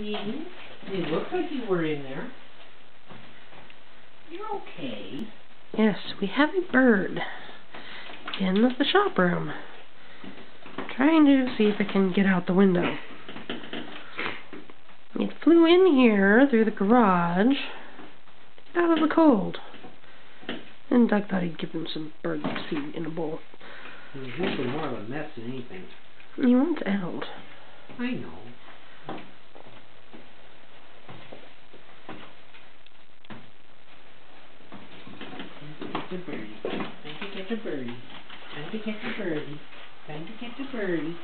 eating? It looked like you were in there. You're okay. Yes, we have a bird in the shop room. Trying to see if it can get out the window. It flew in here through the garage to get out of the cold. And Doug thought he'd give him some bird seed in a bowl. He's making more of a mess than anything. He wants out. I know. Time to catch a birdie. Time to catch a birdie. Time to catch a birdie. Time to catch a birdie.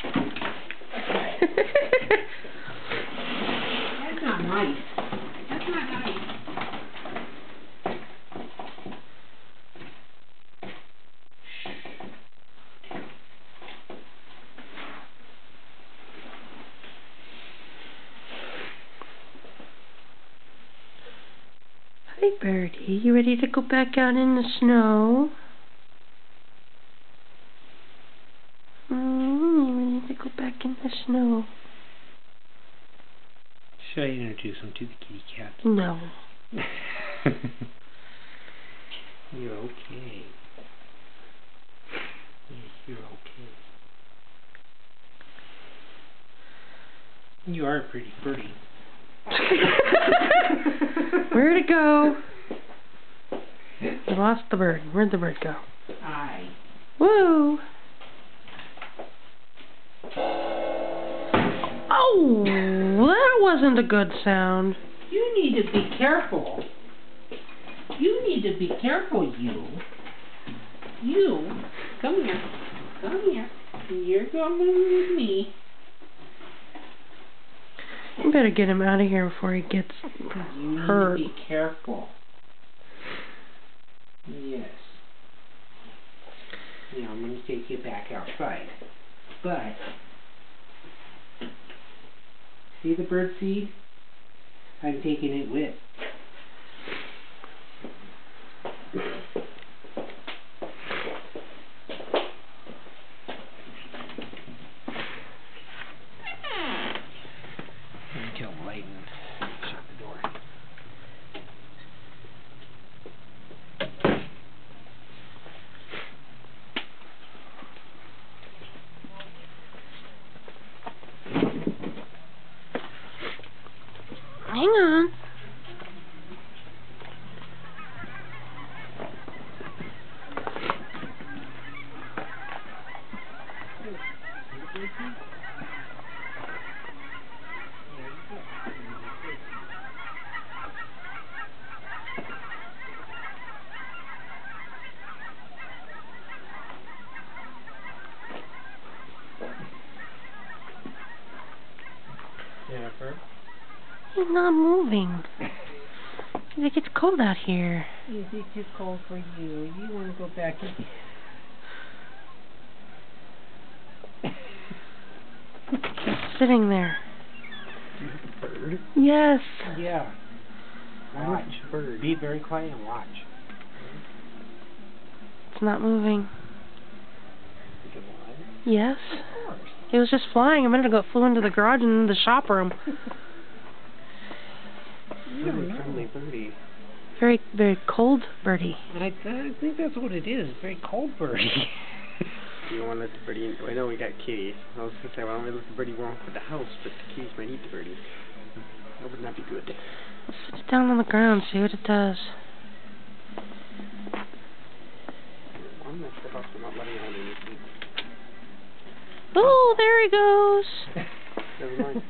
That's not nice. That's not nice. Hi, birdie. You ready to go back out in the snow? You ready to go back in the snow? Should I introduce him to the kitty cat? No. You're okay. Yes, you're okay. You are a pretty birdie. Where'd it go? We lost the bird. Where'd the bird go? Aye. Woo! Oh, that wasn't a good sound. You need to be careful. You need to be careful, you. You. Come here. Come here. You're going with me. You better get him out of here before he gets hurt. You need to be careful. Yes. Now I'm going to take you back outside. But, see the bird seed? I'm taking it with. Until Layden shut the door. Hang on. Jennifer? He's not moving. It gets cold out here. Is it too cold for you? You want to go back in? It's sitting there. Bird? Yes. Yeah. Watch. Bird. Be very quiet and watch. It's not moving. Is it alive? Yes. Of course. It was just flying a minute ago. It flew into the garage and into the shop room. Really friendly birdie. Very, very cold birdie. I think that's what it is. Very cold birdie. You don't want to let the birdie in. I know we got kitties. I was going to say, well, I don't want to let the birdie walk with the house, but the kitties might eat the birdie. That would not be good. Let's sit it down on the ground, see what it does. I'm going to step up so I'm not letting out anything. Oh, there he goes. Never mind.